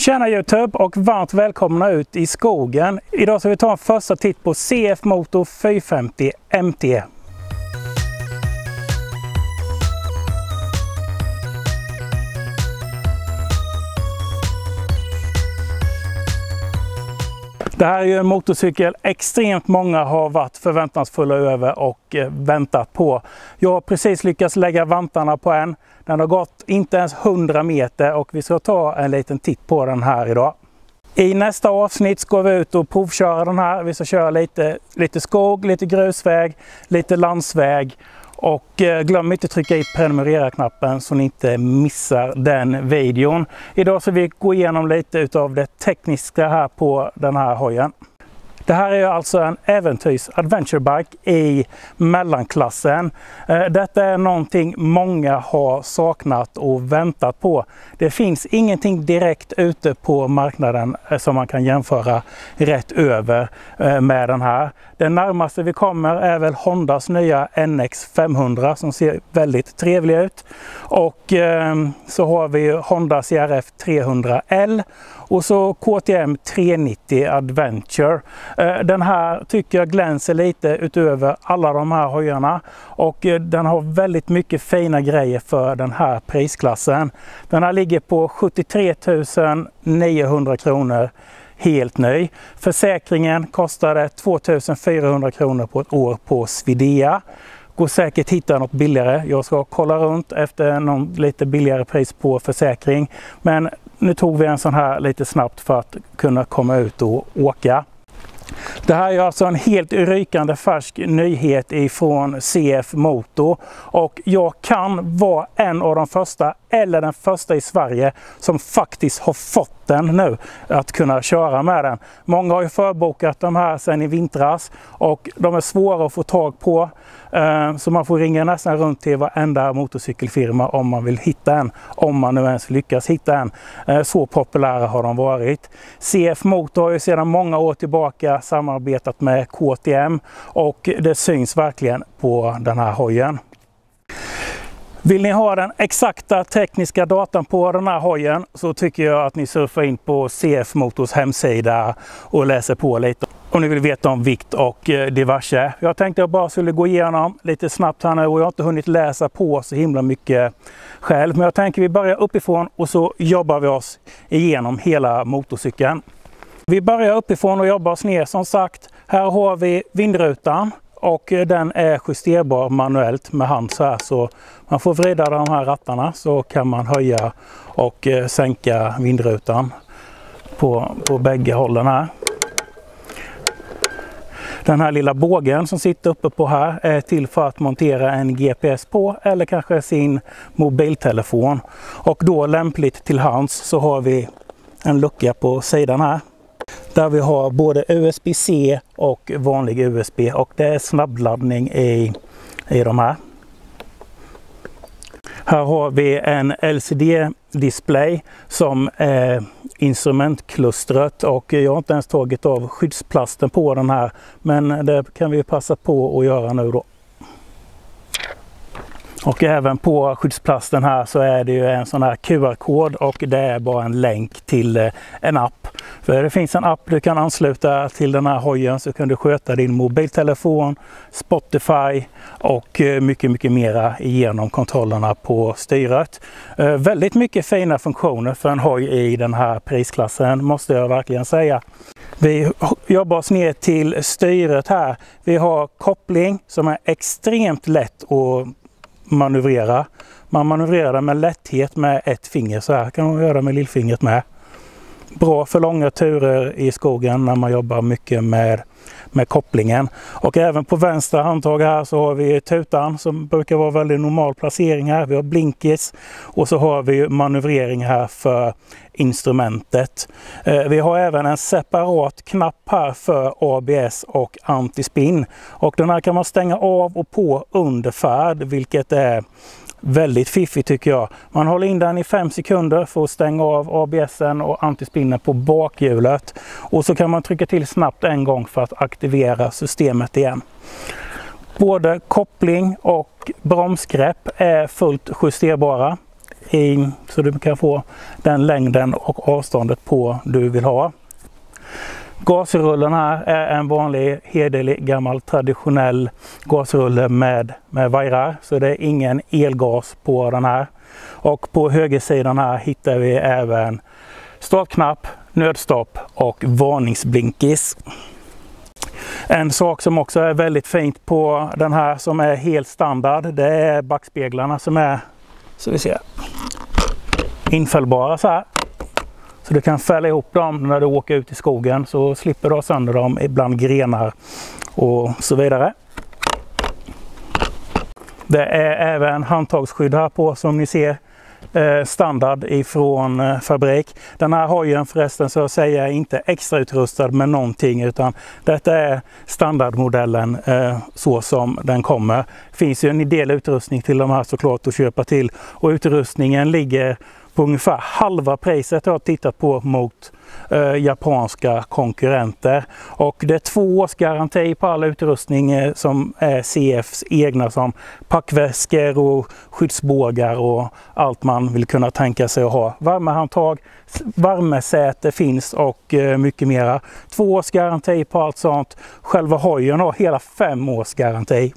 Tjena YouTube och varmt välkomna ut i skogen. Idag ska vi ta en första titt på CF Motor 450 MT. Det här är ju en motorcykel extremt många har varit förväntansfulla över och väntat på. Jag har precis lyckats lägga vantarna på en. Den har gått inte ens 100 meter och vi ska ta en liten titt på den här idag. I nästa avsnitt ska vi ut och provköra den här. Vi ska köra lite skog, lite grusväg, lite landsväg. Och glöm inte att trycka i prenumerera-knappen så ni inte missar den videon. Idag ska vi gå igenom lite av det tekniska här på den här hojen. Det här är alltså en äventyrs adventurebike i mellanklassen. Detta är någonting många har saknat och väntat på. Det finns ingenting direkt ute på marknaden som man kan jämföra rätt över med den här. Det närmaste vi kommer är väl Hondas nya NX 500 som ser väldigt trevlig ut. Och så har vi Honda CRF 300L. Och så KTM 390 Adventure. Den här tycker jag glänser lite utöver alla de här hojarna. Och den har väldigt mycket fina grejer för den här prisklassen. Den här ligger på 73 900 kronor helt ny. Försäkringen kostade 2400 kronor på ett år på Svidea. Går säkert hitta något billigare. Jag ska kolla runt efter någon lite billigare pris på försäkring. Men nu tog vi en sån här lite snabbt för att kunna komma ut och åka. Det här är alltså en helt rykande färsk nyhet ifrån CF Motor och jag kan vara en av de första eller den första i Sverige som faktiskt har fått den nu att kunna köra med den. Många har ju förbokat de här sedan i vintras och de är svåra att få tag på så man får ringa nästan runt till varenda motorcykelfirma om man vill hitta en, om man nu ens lyckas hitta en. Så populära har de varit. CF Motor har ju sedan många år tillbaka samarbetat med KTM och det syns verkligen på den här hojen. Vill ni ha den exakta tekniska datan på den här hojen så tycker jag att ni surfar in på CF Motors hemsida och läser på lite om ni vill veta om vikt och diverse. Jag tänkte jag bara skulle gå igenom lite snabbt här nu och jag har inte hunnit läsa på så himla mycket själv. Men jag tänker vi börjar uppifrån och så jobbar vi oss igenom hela motorcykeln. Vi börjar uppifrån och jobbar oss ner som sagt. Här har vi vindrutan. Och den är justerbar manuellt med hand så här, så man får vrida de här rattarna så kan man höja och sänka vindrutan på bägge hållen här. Den här lilla bågen som sitter uppe på här är till för att montera en GPS på eller kanske sin mobiltelefon. Och då lämpligt till hands så har vi en lucka på sidan här. Där vi har både USB-C och vanlig USB och det är snabbladdning i de här. Här har vi en LCD-display som är instrumentklustret och jag har inte ens tagit av skyddsplasten på den här, men det kan vi passa på att göra nu då. Och även på skyddsplasten här så är det ju en sån här QR-kod och det är bara en länk till en app. För det finns en app du kan ansluta till den här hojen så kan du sköta din mobiltelefon, Spotify och mycket mera igenom kontrollerna på styret. Väldigt mycket fina funktioner för en hoj i den här prisklassen måste jag verkligen säga. Vi jobbar oss ner till styret här. Vi har koppling som är extremt lätt att manövrera. Man manövrerar den med lätthet med ett finger, så här kan man göra med lillfingret med. Bra för långa turer i skogen när man jobbar mycket med kopplingen. Och även på vänstra handtag här så har vi tutan som brukar vara väldigt normal placering här. Vi har blinkers och så har vi manövrering här för instrumentet. Vi har även en separat knapp här för ABS och antispinn. Och den här kan man stänga av och på under färd, vilket är väldigt fiffigt tycker jag. Man håller in den i 5 sekunder för att stänga av ABSen och antispinnen på bakhjulet. Och så kan man trycka till snabbt en gång för att aktivera systemet igen. Både koppling och bromsgrepp är fullt justerbara. så du kan få den längden och avståndet på du vill ha. Gasrullen här är en vanlig hederlig gammal traditionell gasrulle med vajrar, så det är ingen elgas på den här. Och på högersidan här hittar vi även startknapp, nödstopp och varningsblinkis. En sak som också är väldigt fint på den här som är helt standard, det är backspeglarna som är, så vi ser, infällbara så här. Så du kan fälla ihop dem när du åker ut i skogen, så slipper du ha sönder dem ibland grenar och så vidare. Det är även handtagsskydd här på som ni ser, standard ifrån fabrik. Den här hojen förresten så att säga är inte extra utrustad med någonting, utan detta är standardmodellen så som den kommer. Det finns ju en del utrustning till de här såklart att köpa till, och utrustningen ligger på ungefär halva priset jag har tittat på mot japanska konkurrenter. Och det är 2 års garanti på all utrustning som är CFs egna, som packväskor och skyddsbågar och allt man vill kunna tänka sig att ha. Värmehandtag, värmesäte finns och mycket mera. 2 års garanti på allt sånt. Själva hojen har hela 5 års garanti.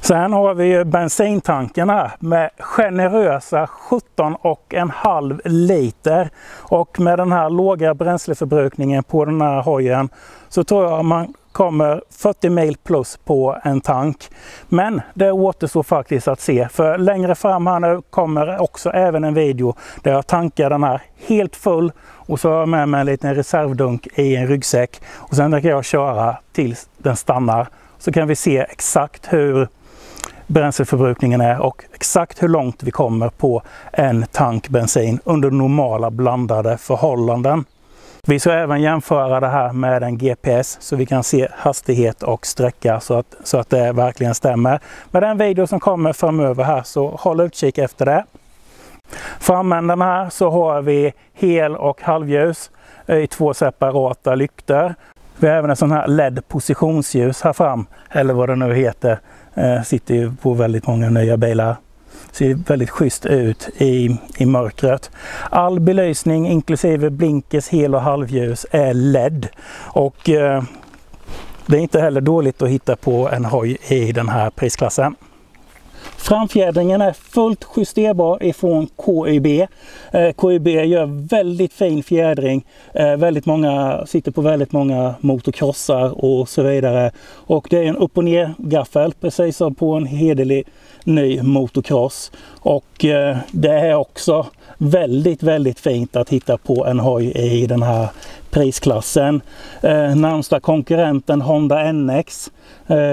Sen har vi ju bensintanken här med generösa 17,5 liter, och med den här låga bränsleförbrukningen på den här hojen så tror jag man kommer 40 mil plus på en tank. Men det återstår faktiskt att se, för längre fram här nu kommer också även en video där jag tankar den här helt full, och så har jag med mig en liten reservdunk i en ryggsäck, och sen tänker jag köra tills den stannar, så kan vi se exakt hur bränsleförbrukningen är och exakt hur långt vi kommer på en tank bensin under normala blandade förhållanden. Vi ska även jämföra det här med en GPS så vi kan se hastighet och sträcka så att det verkligen stämmer. Med den video som kommer framöver här, så håll utkik efter det. Framänden här så har vi hel- och halvljus i 2 separata lyktor. Vi har även en sån här LED-positionsljus här fram, eller vad det nu heter. Sitter ju på väldigt många nya bilar. Ser väldigt schysst ut i mörkret. All belysning inklusive blinkers, hel- och halvljus är LED. Och det är inte heller dåligt att hitta på en hoj i den här prisklassen. Framfjädringen är fullt justerbar ifrån KYB. KYB gör väldigt fin fjädring. Väldigt många sitter på väldigt många motocrossar och så vidare. Och det är en upp- och ner gaffel, precis som på en hederlig ny motocross. Och det är också väldigt fint att hitta på en hoj i den här prisklassen. Närmsta konkurrenten Honda NX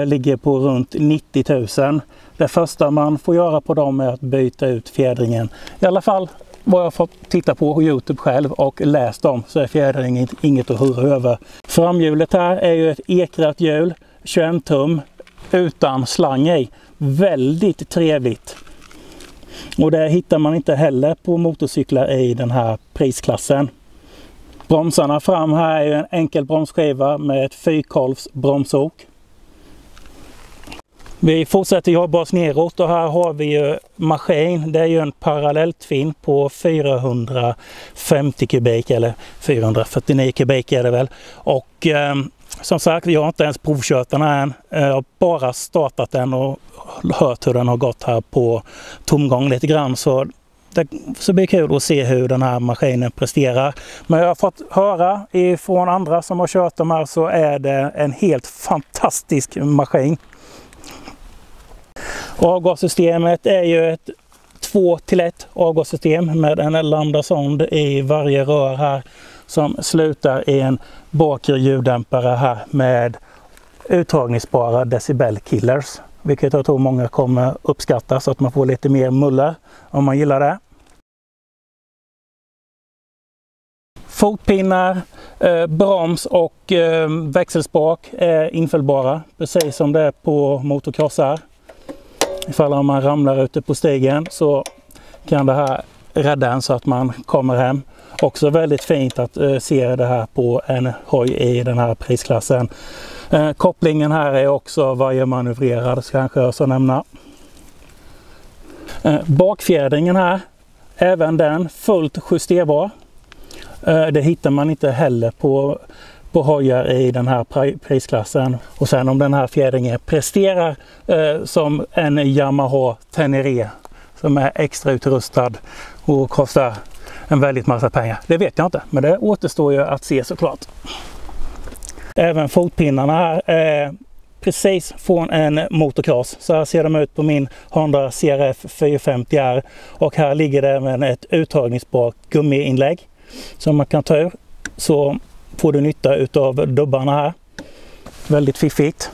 ligger på runt 90 000. Det första man får göra på dem är att byta ut fjädringen. I alla fall vad jag fått titta på YouTube själv och läst om, så är fjädringen inget att hurra över. Framhjulet här är ju ett ekrat hjul, 21 tum utan slang i. Väldigt trevligt. Och det hittar man inte heller på motorcyklar i den här prisklassen. Bromsarna fram här är ju en enkel bromsskiva med ett 4-kolvs bromsok. Vi fortsätter jobba oss neråt, och här har vi ju maskin. Det är ju en parallelltvinn på 450 kubik eller 449 kubik är det väl. Och som sagt, jag har inte ens provkört den här än. Jag har bara startat den och hört hur den har gått här på tomgång lite grann. Så det blir kul att se hur den här maskinen presterar. Men jag har fått höra ifrån andra som har kört de här, så är det en helt fantastisk maskin. Avgassystemet är ju ett 2-1 avgassystem med en lambda-sond i varje rör här, som slutar i en bakre ljuddämpare här med uttagningsbara decibel-killers. Vilket jag tror många kommer uppskatta, så att man får lite mer muller om man gillar det. Fotpinnar, broms och växelspak är infällbara, precis som det är på motocrossar. Ifall man ramlar ute på stigen så kan det här rädda en så att man kommer hem. Också väldigt fint att se det här på en hoj i den här prisklassen. Kopplingen här är också varje manövrerad, kanske jag så nämna. Bakfjädringen här, även den fullt justerbar. Det hittar man inte heller på hojar i den här prisklassen. Och sen om den här fjädringen presterar som en Yamaha Tenere som är extra utrustad och kostar en väldigt massa pengar. Det vet jag inte, men det återstår ju att se såklart. Även fotpinnarna här är precis från en motocross. Så här ser de ut på min Honda CRF 450R. Och här ligger det även ett uttagningsbart gummiinlägg som man kan ta ur. Så får du nytta utav dubbarna här. Väldigt fiffigt.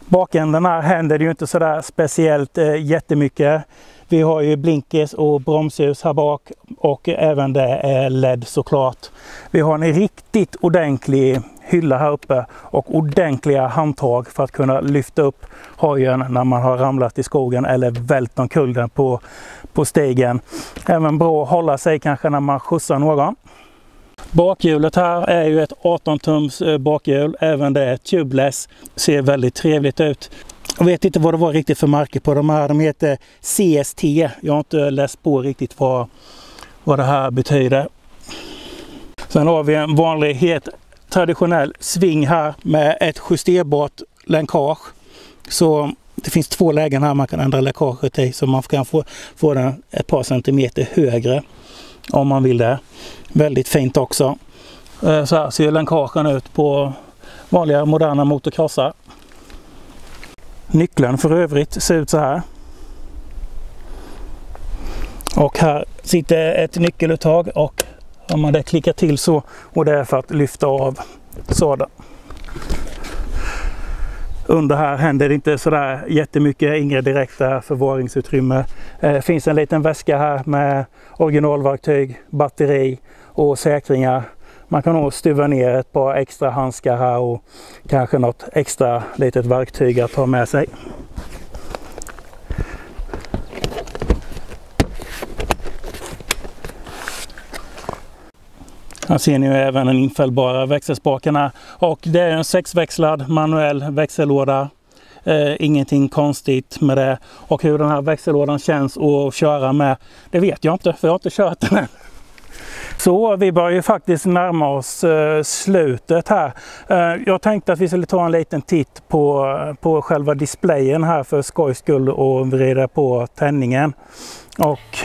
Bakänden här händer det ju inte sådär speciellt jättemycket. Vi har ju blinkers och bromsljus här bak och även det är LED såklart. Vi har en riktigt ordentlig hylla här uppe och ordentliga handtag för att kunna lyfta upp hojen när man har ramlat i skogen eller vält omkull den på stigen. Även bra att hålla sig kanske när man skjutsar någon. Bakhjulet här är ju ett 18-tums bakhjul, även det är tubeless, ser väldigt trevligt ut. Jag vet inte vad det var riktigt för märke på de här, de heter CST, jag har inte läst på riktigt vad det här betyder. Sen har vi en vanlig helt traditionell sving här med ett justerbart länkage. Så det finns 2 lägen här man kan ändra läckaget i så man kan få den ett par centimeter högre om man vill det. Väldigt fint också. Så här ser länkagen ut på vanliga moderna motocrossar. Nyckeln för övrigt ser ut så här. Och här sitter ett nyckeluttag och om man det klickar till så, och det är för att lyfta av sadeln. Under här händer det inte sådär jättemycket, inga direkta förvaringsutrymme. Finns en liten väska här med originalverktyg, batteri och säkringar. Man kan nog stuva ner ett par extra handskar här och kanske något extra litet verktyg att ha med sig. Här ser ni ju även den infällbara växelspakarna och det är en 6-växlad manuell växellåda. Ingenting konstigt med det. Och hur den här växellådan känns att köra med, det vet jag inte för jag har inte kört den än. Så vi börjar ju faktiskt närma oss slutet här. Jag tänkte att vi skulle ta en liten titt på själva displayen här för skojs skull och vrida på tändningen. Och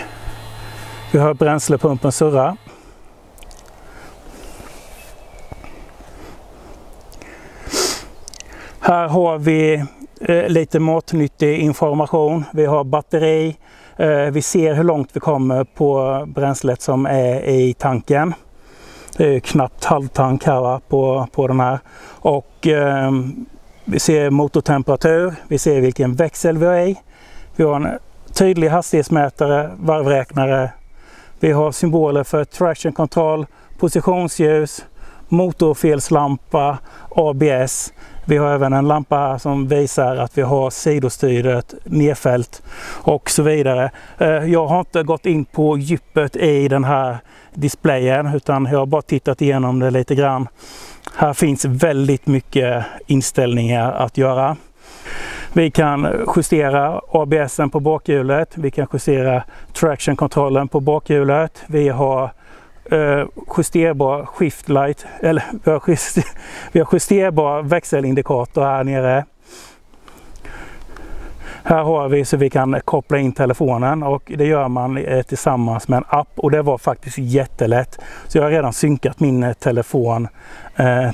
vi hör bränslepumpen surra. Här har vi lite matnyttig information. Vi har batteri. Vi ser hur långt vi kommer på bränslet som är i tanken. Det är knappt halvtank här på den här. Och vi ser motortemperatur. Vi ser vilken växel vi har i. Vi har en tydlig hastighetsmätare, varvräknare. Vi har symboler för traction control, positionsljus, motorfelslampa, ABS. Vi har även en lampa här som visar att vi har sidostyret, nedfält och så vidare. Jag har inte gått in på djupet i den här displayen utan jag har bara tittat igenom det lite grann. Här finns väldigt mycket inställningar att göra. Vi kan justera ABSen på bakhjulet, vi kan justera traction-kontrollen på bakhjulet. Vi har justerbar shift light, eller vi har justerbar växelindikator här nere. Här har vi så vi kan koppla in telefonen och det gör man tillsammans med en app och det var faktiskt jättelätt. Så jag har redan synkat min telefon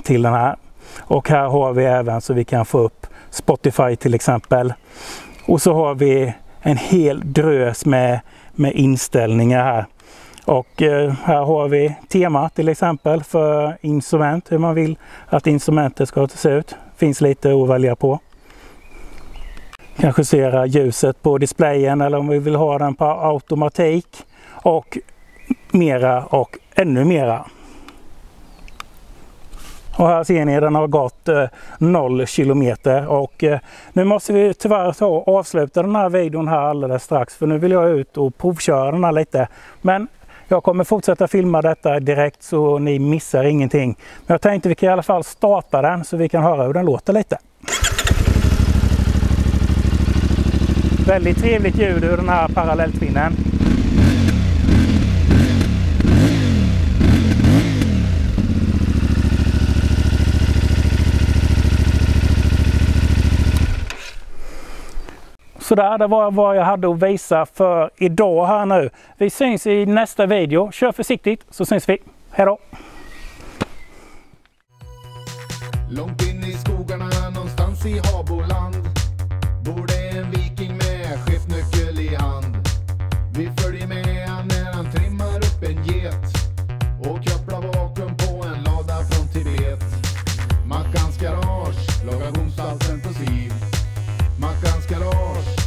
till den här. Och här har vi även så vi kan få upp Spotify till exempel. Och så har vi en hel drös med inställningar här. Och här har vi tema till exempel för instrument, hur man vill att instrumentet ska se ut. Finns lite att välja på. Kan justera ljuset på displayen eller om vi vill ha den på automatik. Och mera och ännu mera. Och här ser ni den har gått 0 kilometer och nu måste vi tyvärr avsluta den här videon här alldeles strax för nu vill jag ut och provköra den här lite. Men jag kommer fortsätta filma detta direkt så ni missar ingenting. Men jag tänkte vi kan i alla fall starta den så vi kan höra hur den låter lite. Väldigt trevligt ljud ur den här parallelltvinnen. Så där, det var vad jag hade att visa för idag här nu. Vi syns i nästa video. Kör försiktigt så syns vi. Hej då! Långt in i skogarna någonstans i Haboland bor det en viking med skiftnyckel i hand. Vi följer med han när han trimmar upp en get och kopplar vakuum på en lada från Tibet. Mackans garage, lagar gomsalten på siv. Mackans garage,